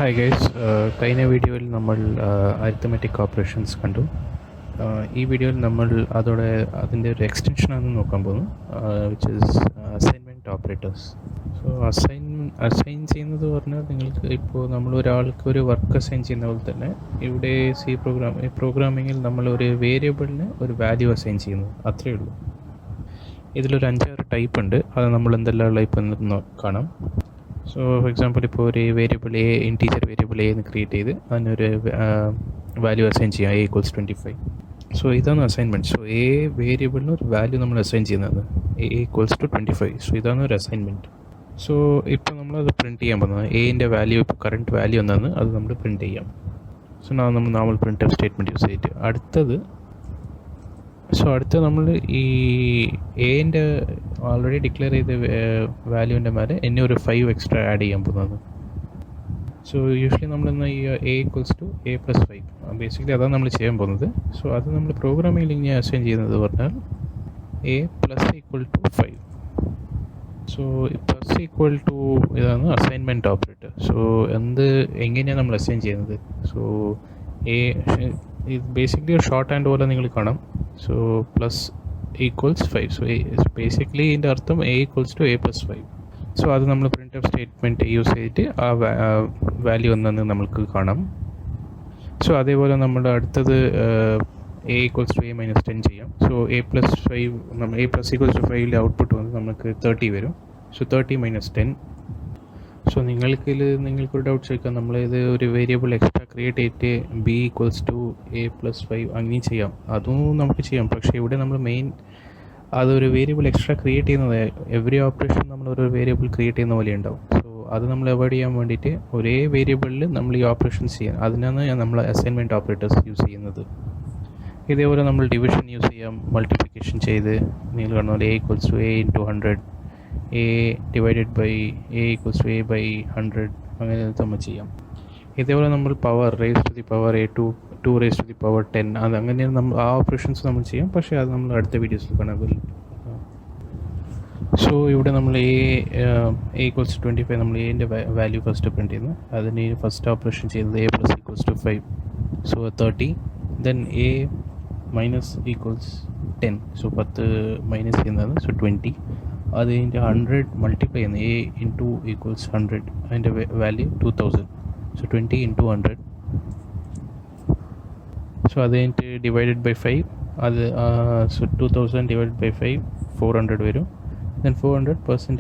Hi guys, കഴിഞ്ഞ വീഡിയോയിൽ നമ്മൾ അരിത്തമെറ്റിക് ഓപ്പറേഷൻസ് കണ്ടു. ഈ വീഡിയോയിൽ നമ്മൾ അതിൻ്റെ ഒരു എക്സ്റ്റൻഷനാണ് നോക്കാൻ പോകുന്നത്, which is assignment operators. So assign ചെയ്യുന്നത് പറഞ്ഞാൽ നിങ്ങൾക്ക് ഇപ്പോൾ നമ്മൾ ഒരാൾക്ക് ഒരു വർക്ക് അസൈൻ ചെയ്യുന്ന പോലെ തന്നെ ഇവിടെ പ്രോഗ്രാമിങ്ങിൽ നമ്മൾ ഒരു വേരിയബിളിന് ഒരു വാല്യൂ അസൈൻ ചെയ്യുന്നത് അത്രയേ ഉള്ളൂ. ഇതിലൊരു 5-6 ടൈപ്പ് ഉണ്ട്. അത് നമ്മൾ എന്തെല്ലാം ടൈപ്പ് എന്ന് കാണാം. സോ ഫോർ എക്സാമ്പിൾ, ഇപ്പോൾ ഒരു variable A, integer variable A എന്ന് ക്രിയേറ്റ് ചെയ്ത് അതിനൊരു വാല്യൂ അസൈൻ ചെയ്യാം, a = 25. സോ ഇതാണ് അസൈൻമെൻറ്റ്. സോ എ വേരിയബിളിന് ഒരു വാല്യൂ നമ്മൾ അസൈൻ ചെയ്യുന്നത് a = 25. സോ ഇതാണ് ഒരു അസൈൻമെൻറ്റ്. സോ ഇപ്പോൾ നമ്മളത് പ്രിൻറ്റ് ചെയ്യാൻ പോകുന്നത് എൻ്റെ വാല്യൂ, ഇപ്പോൾ കറണ്ട് വാല്യൂ എന്താണെന്ന് അത് നമ്മൾ പ്രിൻറ്റ് ചെയ്യാം. സോ നമ്മൾ നോർമൽ പ്രിൻറ്റ് സ്റ്റേറ്റ്മെൻറ്റ് യൂസ് ചെയ്തിട്ട് അടുത്തത് നമ്മൾ ഈ എൻ്റെ ഓൾറെഡി ഡിക്ലെയർ ചെയ്ത വാല്യൂവിൻ്റെ മേലെ എന്നെ ഒരു 5 എക്സ്ട്രാ ആഡ് ചെയ്യാൻ പോകുന്നത്. സോ യൂഷ്വലി നമ്മളിന്ന് ഈ a = a + 5 ബേസിക്കലി അതാണ് നമ്മൾ ചെയ്യാൻ പോകുന്നത്. സോ അത് നമ്മൾ പ്രോഗ്രാമിങ്ങിൽ ഇങ്ങനെ അസൈൻ ചെയ്യുന്നത് പറഞ്ഞാൽ a + = 5. സോ += ഇതാണ് അസൈൻമെൻറ്റ് ഓപ്പറേറ്റർ. സോ എങ്ങനെയാണ് നമ്മൾ അസൈൻ ചെയ്യുന്നത്? സോ ഇത് ബേസിക്കലി ഒരു ഷോർട്ട് ഹാൻഡ് പോലെ നിങ്ങൾ കാണാം. സോ += 5. സോ ബേസിക്കലി ഇതിൻ്റെ അർത്ഥം a = a + 5. സോ അത് നമ്മൾ പ്രിൻറ്റ് സ്റ്റേറ്റ്മെൻറ്റ് യൂസ് ചെയ്തിട്ട് ആ വാല്യൂ എന്താണെന്ന് നമുക്ക് കാണാം. സോ അതേപോലെ നമ്മൾ അടുത്തത് a = a - 10 ചെയ്യാം. സോ a + 5 നമ്മൾ a = 5ലെ ഔട്ട്പുട്ട് വന്ന് നമുക്ക് 30 വരും. സോ 30 - 10. സോ നിങ്ങൾക്കൊരു ഡൗട്ട് ചോദിക്കാം, നമ്മളിത് ഒരു വേരിയബിൾ എക്സ്ട്രാ ക്രിയേറ്റ് ചെയ്തിട്ട് b = a + 5 അങ്ങനെ ചെയ്യാം. അതും നമുക്ക് ചെയ്യാം. പക്ഷേ ഇവിടെ നമ്മൾ അതൊരു വേരിയബിൾ എക്സ്ട്രാ ക്രിയേറ്റ് ചെയ്യുന്നത് എവറി ഓപ്പറേഷൻ നമ്മൾ ഒരു വേരിയബിൾ ക്രിയേറ്റ് ചെയ്യുന്ന പോലെ ഉണ്ടാവും. സോ അത് നമ്മൾ അവോയ്ഡ് ചെയ്യാൻ വേണ്ടിയിട്ട് ഒരേ വേരിയബിളിൽ നമ്മൾ ഈ ഓപ്പറേഷൻസ് ചെയ്യാം. അതിനാണ് നമ്മൾ അസൈൻമെൻറ്റ് ഓപ്പറേറ്റേഴ്സ് യൂസ് ചെയ്യുന്നത്. ഇതേപോലെ നമ്മൾ ഡിവിഷൻ യൂസ് ചെയ്യാം. മൾട്ടിപ്ലിക്കേഷൻ ചെയ്ത് നിങ്ങൾ കാണുന്ന പോലെ a = a × 100, a = a/100 അങ്ങനെ നമ്മൾ ചെയ്യാം. ഇതേപോലെ നമ്മൾ പവർ a2 2^10 അങ്ങനെയാണ് നമ്മൾ ആ ഓപ്പറേഷൻസ് നമ്മൾ ചെയ്യാം. പക്ഷേ അത് നമ്മൾ അടുത്ത വീഡിയോസിൽ കാണാൻ പറ്റും. സോ ഇവിടെ നമ്മൾ a = 25 നമ്മൾ എൻ്റെ വാല്യൂ ഫസ്റ്റ് പ്രിൻറ്റ് ചെയ്യുന്നു. അതിന് ഫസ്റ്റ് ഓപ്പറേഷൻ ചെയ്യുന്നത് a + = 5. So 30. Then a - 10. So 10 minus ചെയ്യുന്നതാണ്. സോ 20. അത് കഴിഞ്ഞിട്ട് 100 മൾട്ടിപ്ലൈ ചെയ്യുന്നത് a × 100. അതിൻ്റെ വാല്യൂ 2000. സോ 20 × 100. സോ അത് കഴിഞ്ഞിട്ട് /5 അത് സോ 2000 / 5 400 വരും. ദെൻ 400%